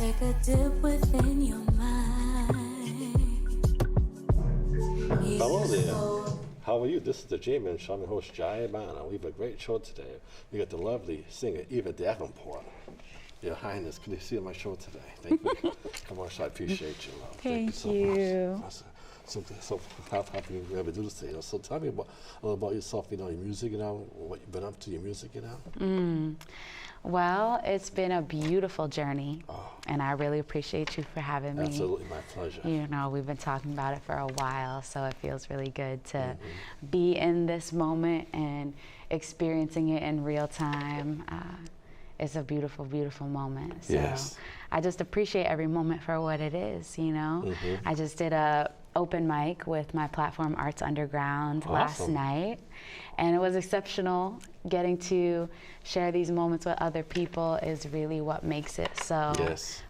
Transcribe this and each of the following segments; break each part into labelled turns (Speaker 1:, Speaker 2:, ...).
Speaker 1: Take a dip within your mind.
Speaker 2: Hello there. How are you? This is the Jayman Show. I'm your host, Jaiye Bynoe. We have a great show today. We got the lovely singer, Eva Davenport. Your Highness, can you see on my show today? Thank you. Come on, I appreciate you, love.
Speaker 1: Thank you
Speaker 2: so much. So happy you ever do this today. So tell me a little about yourself, your music, what you've been up to, your music,
Speaker 3: Well, it's been a beautiful journey, and I really appreciate you for having me.
Speaker 2: Absolutely, my pleasure.
Speaker 3: We've been talking about it for a while, so it feels really good to be in this moment and experiencing it in real time. It's a beautiful, beautiful moment. So
Speaker 2: yes.
Speaker 3: I just appreciate every moment for what it is, I just did a open mic with my platform Arts Underground last night, and it was exceptional. Getting to share these moments with other people is really what makes it so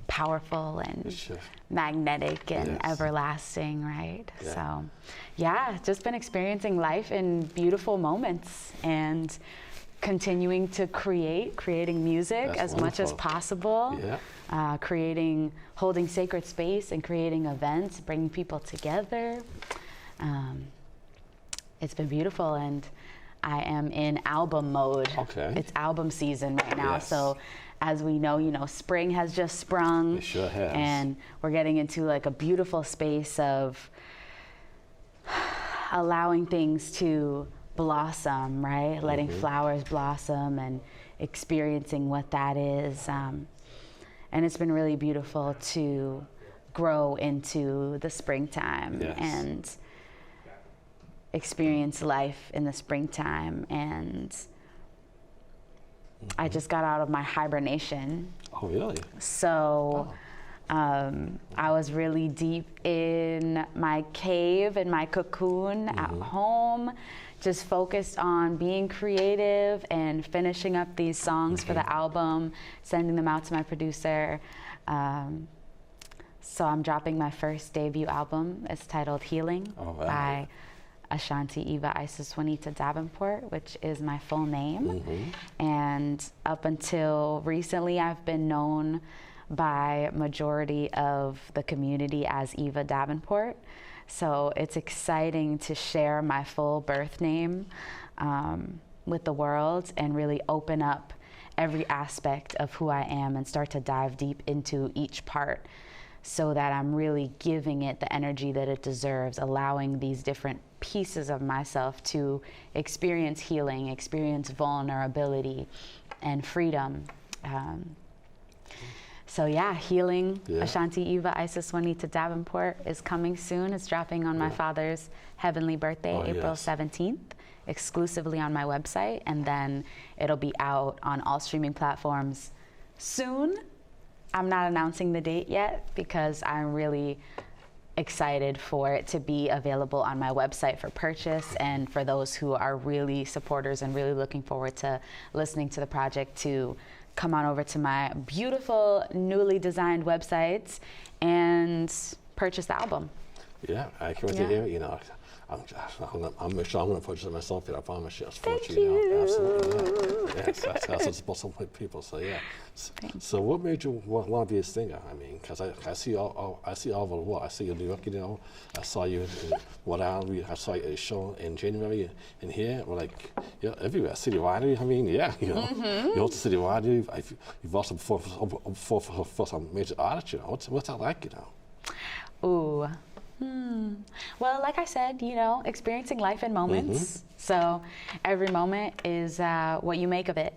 Speaker 3: powerful and magnetic and everlasting, right?
Speaker 2: Yeah.
Speaker 3: So yeah, just been experiencing life in beautiful moments and continuing to creating music as much as possible, holding sacred space and creating events, bringing people together. It's been beautiful, and I am in album mode.
Speaker 2: Okay.
Speaker 3: It's album season right now, so as we know, spring has just sprung.
Speaker 2: It sure has.
Speaker 3: And we're getting into like a beautiful space of allowing things to blossom, right? Letting flowers blossom and experiencing what that is. And it's been really beautiful to grow into the springtime and experience life in the springtime. And I just got out of my hibernation.
Speaker 2: Oh, really?
Speaker 3: So I was really deep in my cave, in my cocoon at home, just focused on being creative and finishing up these songs for the album, sending them out to my producer. So I'm dropping my first debut album. It's titled Healing by Ashanti Eva Davenport, which is my full name. And up until recently, I've been known by majority of the community as Eva Davenport. So it's exciting to share my full birth name with the world and really open up every aspect of who I am and start to dive deep into each part so that I'm really giving it the energy that it deserves, allowing these different pieces of myself to experience healing, experience vulnerability and freedom. So yeah, Healing, Ashanti Eva Davenport is coming soon. It's dropping on my father's heavenly birthday, April 17th, exclusively on my website, and then it'll be out on all streaming platforms soon. I'm not announcing the date yet because I'm really excited for it to be available on my website for purchase, and for those who are really supporters and really looking forward to listening to the project to come on over to my beautiful newly designed websites and purchase the album.
Speaker 2: Yeah, I can't wait to hear it. I'm sure I'm going to purchase it myself. I promise you.
Speaker 3: Thank you.
Speaker 2: Absolutely. Yes, that's what it's supposed to put people. So yeah. So what made you want to be a singer? I mean, because I see all over the world. I see you in New York. I saw you in Rhode Island. I saw you at a show in January. And here, we're like, everywhere. City Winery. I mean, you host the City Winery. You've also performed for some major artists. What's that like?
Speaker 3: Ooh. Well, like I said, experiencing life in moments. So every moment is what you make of it.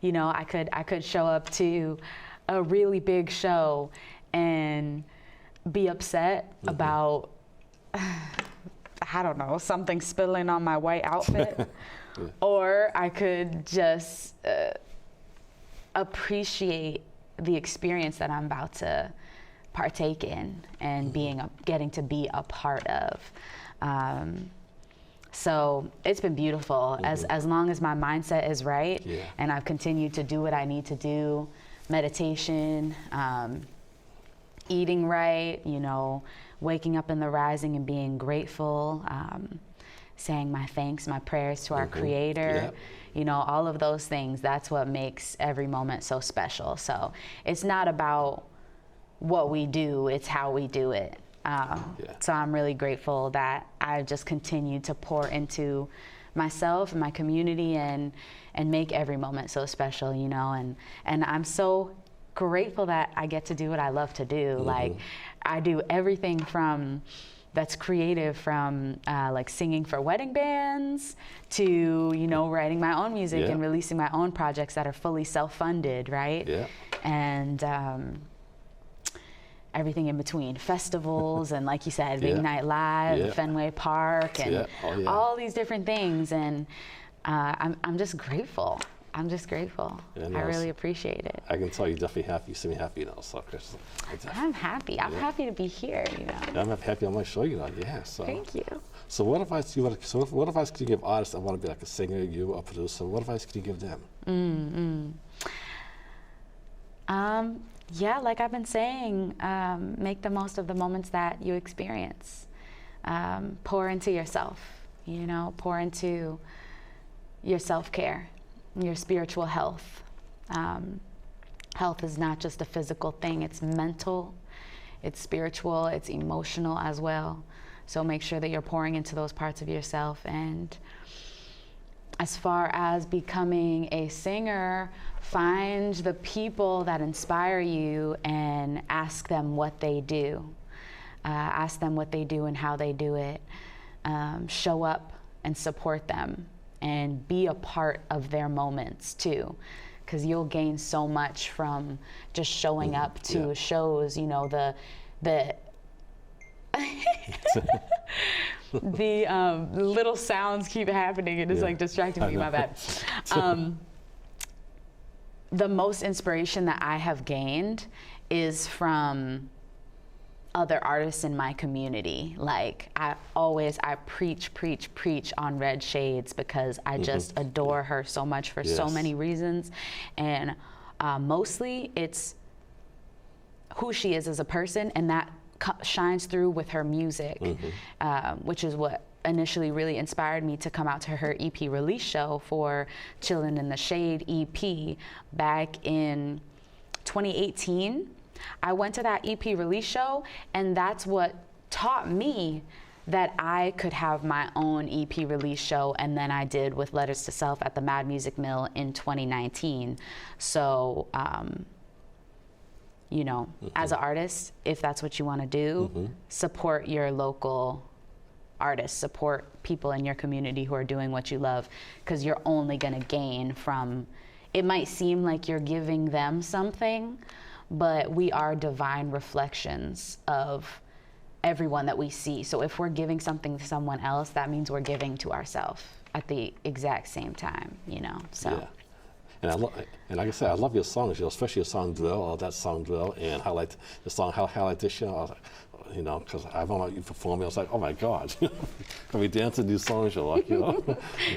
Speaker 3: I could show up to a really big show and be upset about, I don't know, something spilling on my white outfit. Or I could just appreciate the experience that I'm about to partake in and getting to be a part of. So it's been beautiful as long as my mindset is right and I've continued to do what I need to do, meditation, eating right, waking up in the rising and being grateful, saying my thanks, my prayers to our Creator, all of those things. That's what makes every moment so special. So it's not about what we do, it's how we do it. So I'm really grateful that I've just continued to pour into myself and my community and make every moment so special, you know, and I'm so grateful that I get to do what I love to do. Like, I do everything from that's creative, from like singing for wedding bands to, you know, writing my own music and releasing my own projects that are fully self-funded, right? And everything in between, festivals and, like you said, Big Night Live, Fenway Park, and all these different things. And I'm just grateful. I'm just grateful. I really appreciate it.
Speaker 2: I can tell you're definitely happy. You seem happy, you know. So
Speaker 3: I'm happy. I'm happy to be here, you know.
Speaker 2: Yeah, I'm happy on my show, you know. Yeah. So.
Speaker 3: Thank you.
Speaker 2: So what advice do you want? So what advice could you give artists that want to be like a singer, you, a producer? What advice could you give them?
Speaker 3: Yeah, like I've been saying, make the most of the moments that you experience. Pour into yourself, you know. Pour into your self-care, your spiritual health. Health is not just a physical thing, it's mental, it's spiritual, it's emotional as well. So make sure that you're pouring into those parts of yourself. And as far as becoming a singer, find the people that inspire you and ask them what they do. Ask them what they do and how they do it. Show up and support them. And be a part of their moments too, because you'll gain so much from just showing up to shows. You know, the little sounds keep happening and it's like distracting me. My bad. The most inspiration that I have gained is from other artists in my community. Like I preach on Red Shades because I just adore her so much for so many reasons. And mostly it's who she is as a person, and that shines through with her music, which is what initially really inspired me to come out to her EP release show for Chillin' in the Shade EP back in 2018. I went to that EP release show, and that's what taught me that I could have my own EP release show, and then I did with Letters to Self at the Mad Music Mill in 2019. So, you know, as an artist, if that's what you want to do, support your local artists, support people in your community who are doing what you love, because you're only going to gain from, it might seem like you're giving them something, but we are divine reflections of everyone that we see. So if we're giving something to someone else, that means we're giving to ourselves at the exact same time, you know. So.
Speaker 2: And like I said, I love your songs, you know, especially your song Drill, or that song Drill, and highlight the song Highlight This Year. I was like, you know, because I don't know you performing. I was like, oh my God, can we dance to these songs? You're like, you know.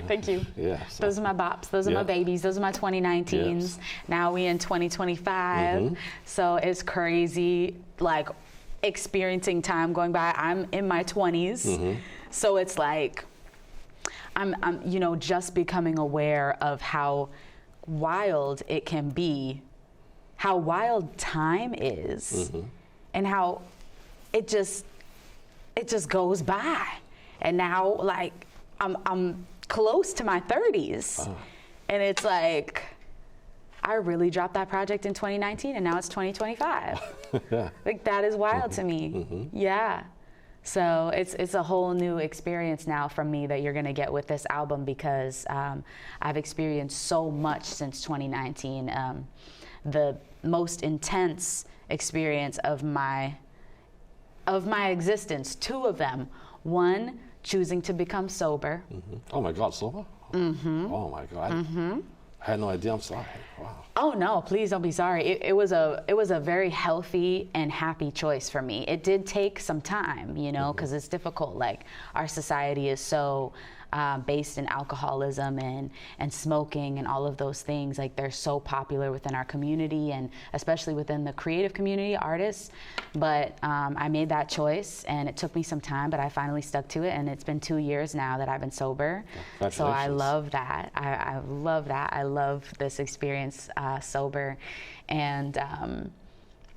Speaker 3: Thank you.
Speaker 2: Yeah. So.
Speaker 3: Those are my bops. Those are my babies. Those are my 2019s. Yes. Now we in 2025. So it's crazy, like experiencing time going by. I'm in my 20s, so it's like I'm, you know, just becoming aware of how wild it can be, how wild time is, and how it just goes by. And now, like, I'm close to my 30s, and it's like I really dropped that project in 2019, and now it's 2025. Like, that is wild to me. Yeah. So it's a whole new experience now from me that you're gonna get with this album, because I've experienced so much since 2019. The most intense experience of my existence, two of them. One, choosing to become sober.
Speaker 2: Oh my God, sober? Oh my God. I had no idea. I'm sorry. Wow.
Speaker 3: Oh no, please don't be sorry. It was a very healthy and happy choice for me. It did take some time, you know, because it's difficult. Like, our society is so based in alcoholism and smoking and all of those things. Like, they're so popular within our community, and especially within the creative community, artists. But I made that choice, and it took me some time, but I finally stuck to it, and it's been 2 years now that I've been sober. So I love that. I love that. I love this experience sober. And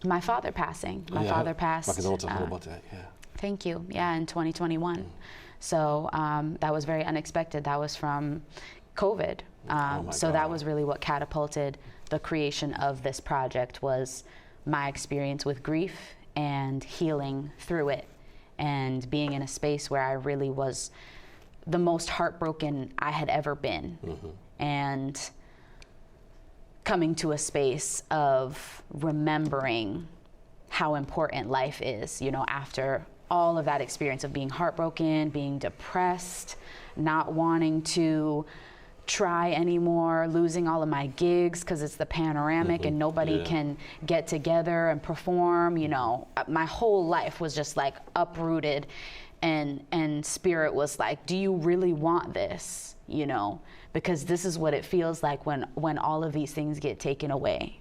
Speaker 3: my father passing. My father passed.
Speaker 2: I can know about that, yeah.
Speaker 3: Thank you. Yeah, in 2021. So that was very unexpected. That was from COVID. So that was really what catapulted the creation of this project, was my experience with grief and healing through it, and being in a space where I really was the most heartbroken I had ever been. And coming to a space of remembering how important life is, you know, after all of that experience of being heartbroken, being depressed, not wanting to try anymore, losing all of my gigs because it's the panoramic and nobody can get together and perform. You know, my whole life was just like uprooted, and spirit was like, do you really want this? You know, because this is what it feels like when all of these things get taken away.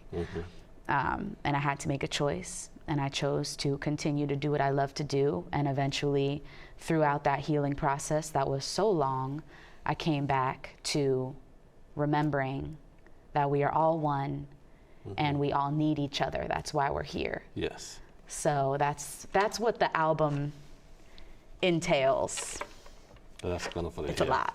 Speaker 3: And I had to make a choice, and I chose to continue to do what I love to do. And eventually, throughout that healing process that was so long, I came back to remembering that we are all one and we all need each other. That's why we're here.
Speaker 2: Yes.
Speaker 3: So that's what the album entails.
Speaker 2: That's wonderful to
Speaker 3: It's
Speaker 2: hear.
Speaker 3: a lot.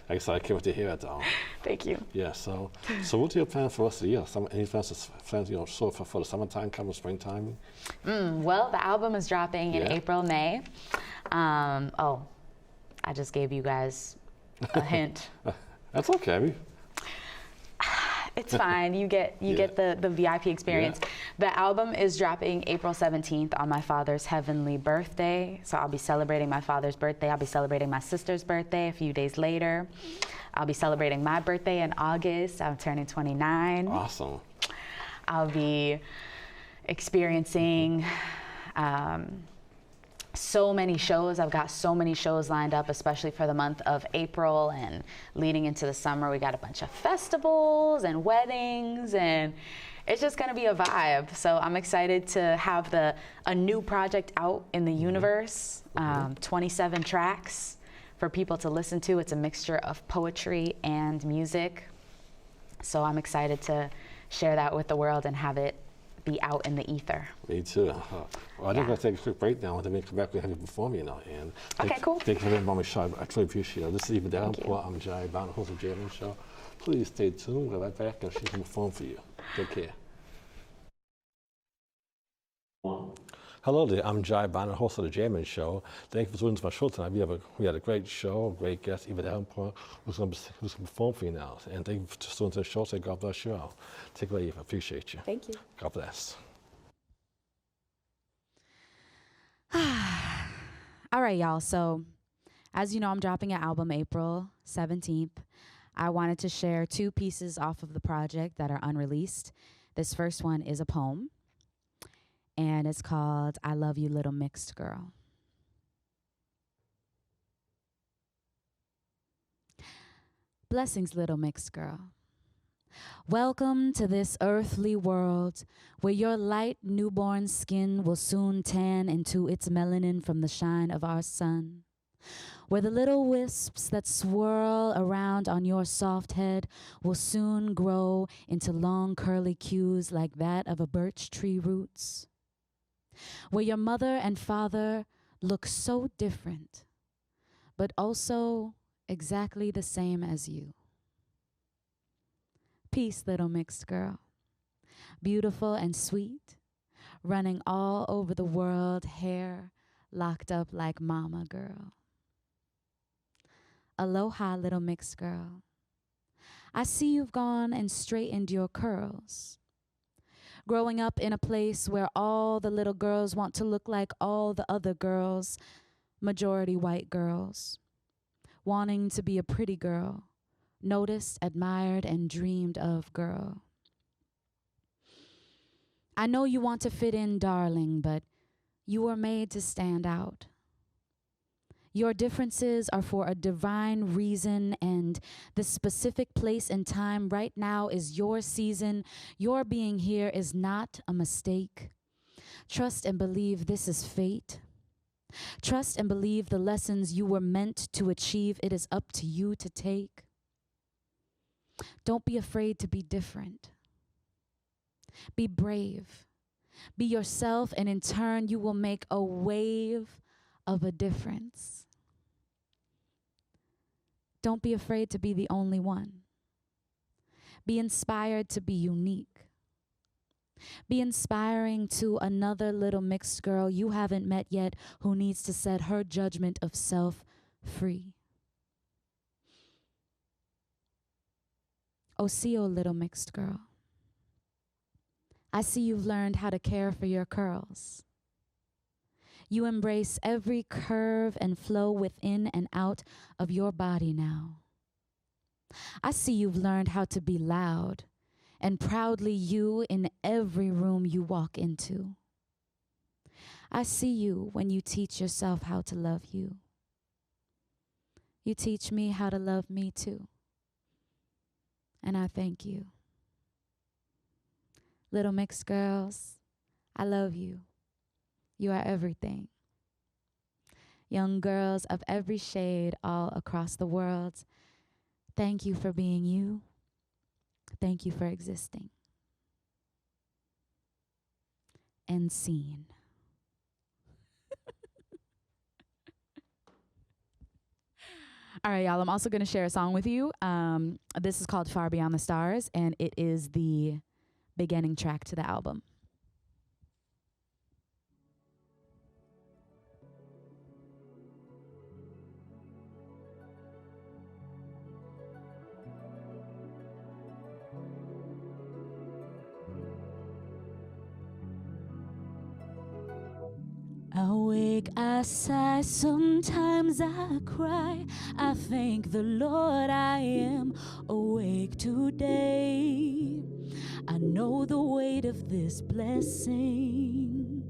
Speaker 2: I can't wait to hear it though.
Speaker 3: Thank you.
Speaker 2: Yeah, so what are your plans for the rest of the year? Any plans, you know, so for the summertime, coming springtime?
Speaker 3: Well, the album is dropping in April, May. I just gave you guys a hint.
Speaker 2: That's okay.
Speaker 3: It's fine. You get the VIP experience.
Speaker 2: Yeah.
Speaker 3: The album is dropping April 17th on my father's heavenly birthday. So I'll be celebrating my father's birthday. I'll be celebrating my sister's birthday a few days later. I'll be celebrating my birthday in August. I'm turning 29.
Speaker 2: Awesome.
Speaker 3: I'll be experiencing so many shows. I've got so many shows lined up, especially for the month of April and leading into the summer. We got a bunch of festivals and weddings, and it's just gonna be a vibe. So I'm excited to have a new project out in the universe, 27 tracks for people to listen to. It's a mixture of poetry and music. So I'm excited to share that with the world and have it be out in the ether.
Speaker 2: Me too. Well, I think I'll take a quick break now and then come back and have you perform, you know. And
Speaker 3: Cool.
Speaker 2: Thank you for being on my show. I truly appreciate it. This is Eva Davenport. I'm Jaiye Bynoe, host of Jayman Show. Please stay tuned. We'll be right back and she's going to perform for you. Take care. Hello there, I'm Jaiye Bynoe, host of the Jayman Show. Thank you for tuning to my show tonight. We had a great show, great guest, Eva Davenport, who's going to perform for you now. And thank you for tuning to the show. Say God bless you all. Take it away, Eva. Appreciate you.
Speaker 3: Thank you.
Speaker 2: God bless.
Speaker 3: All right, y'all. So, as you know, I'm dropping an album April 17th. I wanted to share 2 pieces off of the project that are unreleased. This first one is a poem, and it's called I Love You, Little Mixed Girl. Blessings, little mixed girl. Welcome to this earthly world where your light newborn skin will soon tan into its melanin from the shine of our sun, where the little wisps that swirl around on your soft head will soon grow into long curly queues like that of a birch tree roots, where your mother and father look so different, but also exactly the same as you. Peace, little mixed girl, beautiful and sweet, running all over the world, hair locked up like mama girl. Aloha, little mixed girl. I see you've gone and straightened your curls. Growing up in a place where all the little girls want to look like all the other girls, majority white girls, wanting to be a pretty girl, noticed, admired, and dreamed of girl. I know you want to fit in, darling, but you were made to stand out. Your differences are for a divine reason, and the specific place and time right now is your season. Your being here is not a mistake. Trust and believe this is fate. Trust and believe the lessons you were meant to achieve, it is up to you to take. Don't be afraid to be different.
Speaker 4: Be brave. Be yourself, and in turn, you will make a wave of a difference. Don't be afraid to be the only one. Be inspired to be unique. Be inspiring to another little mixed girl you haven't met yet who needs to set her judgment of self free. Oh, see, oh, little mixed girl. I see you've learned how to care for your curls. You embrace every curve and flow within and out of your body now. I see you've learned how to be loud and proudly you in every room you walk into. I see you when you teach yourself how to love you. You teach me how to love me too. And I thank you. Little mixed girls, I love you. You are everything. Young girls of every shade all across the world, thank you for being you. Thank you for existing. End scene. All right, y'all, I'm also going to share a song with you. This is called Far Beyond the Stars, and it is the beginning track to the album. I wake, I sigh, sometimes I cry. I thank the Lord I am awake today. I know the weight of this blessing.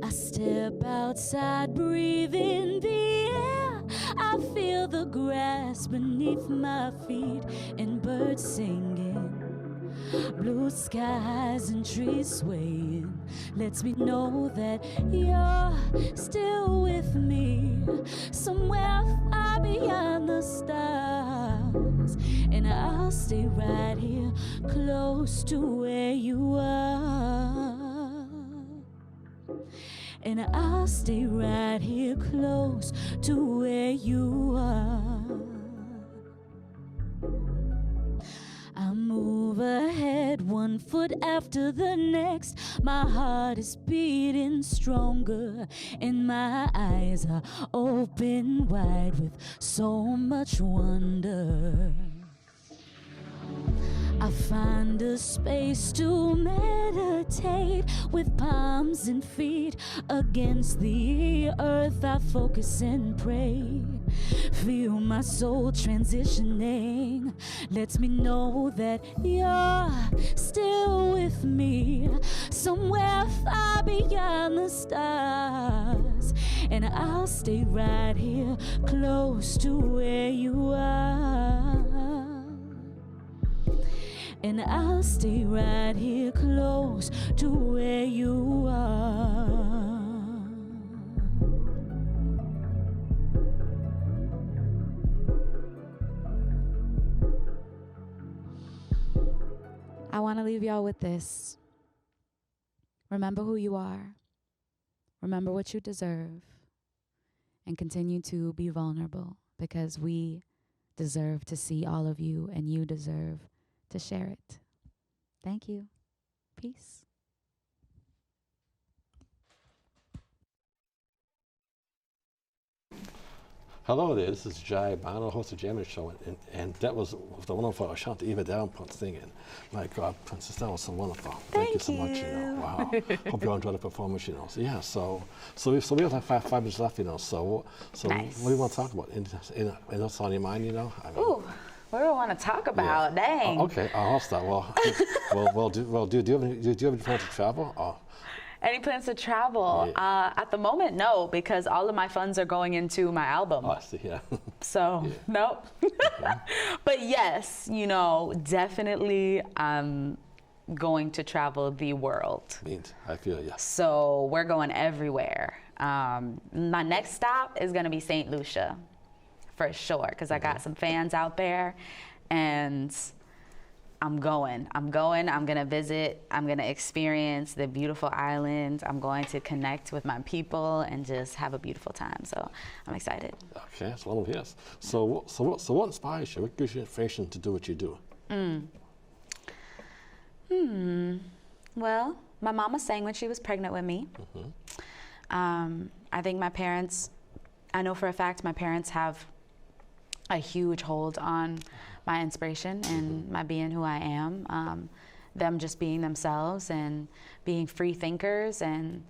Speaker 4: I step outside, breathe in the air. I feel the grass beneath my feet and birds singing. Blue skies and trees swaying lets me know that you're still with me, somewhere far beyond the stars. And I'll stay right here close to where you are. And I'll stay right here close to where you are. I move ahead, one foot after the next. My heart is beating stronger, and my eyes are open wide with so much wonder. I find a space to meditate with palms and feet against the earth. I focus and pray. Feel my soul transitioning. Lets me know that you're still with me, somewhere far beyond the stars. And I'll stay right here close to where you are. And I'll stay right here close to where you are. I want to leave y'all with this. Remember who you are. Remember what you deserve. And continue to be vulnerable, because we deserve to see all of you, and you deserve to share it. Thank you. Peace.
Speaker 2: Hello there, this is Jaiye Bynoe, host of Jayman Show, and that was the wonderful Ashanti Eva Davenport singing. My God, Princess, that was so wonderful. Thank you so much. Wow. Hope you all enjoyed the performance. So yeah, so we have five minutes left. So nice. What do you want to talk about? Anything else on your mind? I mean,
Speaker 3: ooh. What do I want to talk about? Yeah. Dang.
Speaker 2: Okay, I'll start. Do you have any plans to travel?
Speaker 3: Any plans to travel? Yeah. At the moment, no, because all of my funds are going into my album.
Speaker 2: Oh, I see, yeah.
Speaker 3: So, yeah. Nope. Okay. But yes, definitely I'm going to travel the world.
Speaker 2: I feel you.
Speaker 3: So we're going everywhere. My next stop is going to be St. Lucia, for sure, because I got some fans out there, and I'm going, I'm gonna visit, I'm gonna experience the beautiful island, I'm going to connect with my people and just have a beautiful time. So I'm excited.
Speaker 2: Okay, that's wonderful, yes. So what inspires you? What gives you inspiration to do what you do?
Speaker 3: Well, my mama sang when she was pregnant with me. I think my parents, I know for a fact my parents have a huge hold on my inspiration and my being who I am. Them just being themselves and being free thinkers and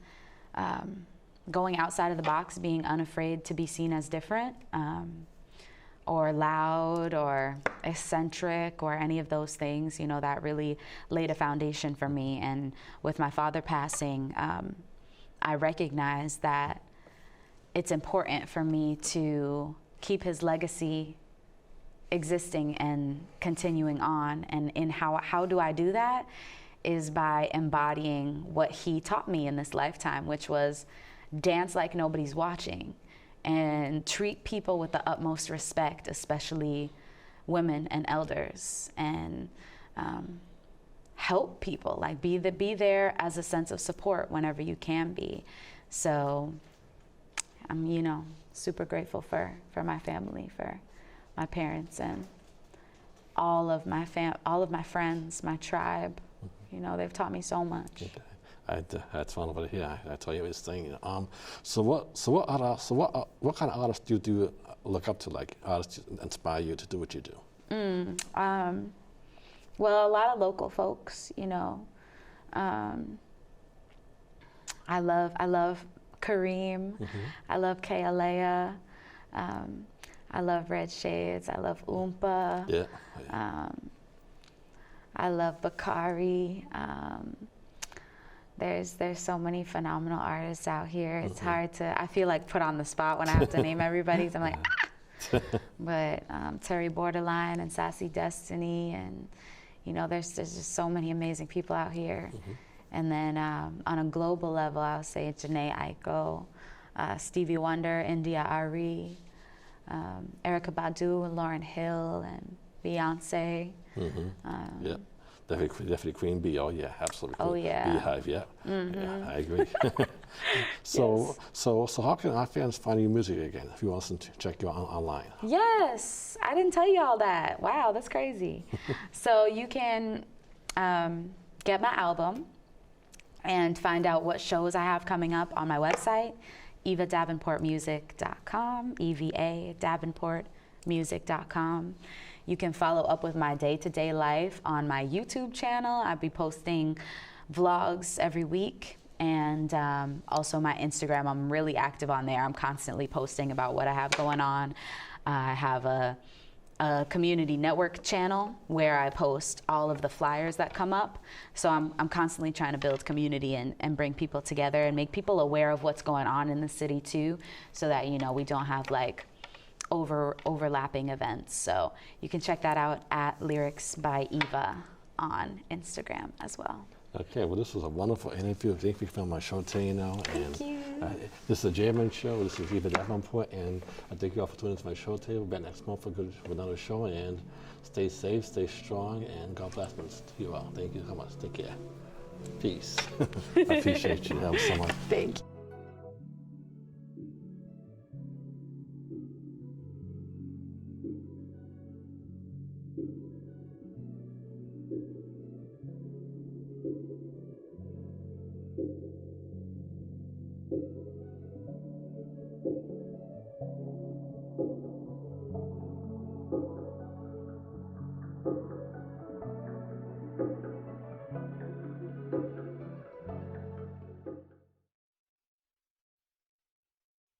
Speaker 3: going outside of the box, being unafraid to be seen as different or loud or eccentric or any of those things, you know, that really laid a foundation for me. And with my father passing, I recognized that it's important for me to keep his legacy existing and continuing on. And in how do I do that is by embodying what he taught me in this lifetime, which was dance like nobody's watching and treat people with the utmost respect, especially women and elders, and help people, like be there as a sense of support whenever you can be. So I'm, you know, super grateful for my family, for my parents, and all of my friends, my tribe. You know, they've taught me so much.
Speaker 2: Okay. That's wonderful to hear. I tell you this thing. So what kind of artists do you look up to? Like artists inspire you to do what you do?
Speaker 3: Well, a lot of local folks. You know, I love Kareem. I love Kealea. I love Red Shades. I love Oompa.
Speaker 2: Yeah.
Speaker 3: I love Bakari. There's so many phenomenal artists out here. It's hard to, I feel like put on the spot when I have to name everybody. So I'm like, but Terry Borderline and Sassy Destiny, and you know, there's just so many amazing people out here. And then on a global level, I would say Janae Aiko, Stevie Wonder, India Ari, Erykah Badu, and Lauryn Hill, and Beyonce.
Speaker 2: Yeah, definitely Queen Bee. Oh yeah, absolutely.
Speaker 3: Oh yeah.
Speaker 2: Beehive. Yeah. Yeah, I agree. So how can our fans find your music again if you want to check you out online?
Speaker 3: Yes, I didn't tell you all that. Wow, that's crazy. So you can get my album and find out what shows I have coming up on my website, evadavenportmusic.com, EVA Davenportmusic.com. You can follow up with my day-to-day life on my YouTube channel. I'll be posting vlogs every week, and also my Instagram. I'm really active on there. I'm constantly posting about what I have going on. I have a community network channel where I post all of the flyers that come up. So I'm constantly trying to build community and bring people together and make people aware of what's going on in the city too, so that, you know, we don't have like overlapping events. So you can check that out at Lyrics by Eva on Instagram as well.
Speaker 2: Okay, well, this was a wonderful interview. Thank you for coming on my show today, you know.
Speaker 3: Thank you.
Speaker 2: This is the Jayman Show. This is Eva Davenport, and I thank you all for tuning into my show today. We'll be back next month for another show, and stay safe, stay strong, and God bless you all. Thank you so much. Take care. Peace. I appreciate you. That was so much.
Speaker 3: Thank you.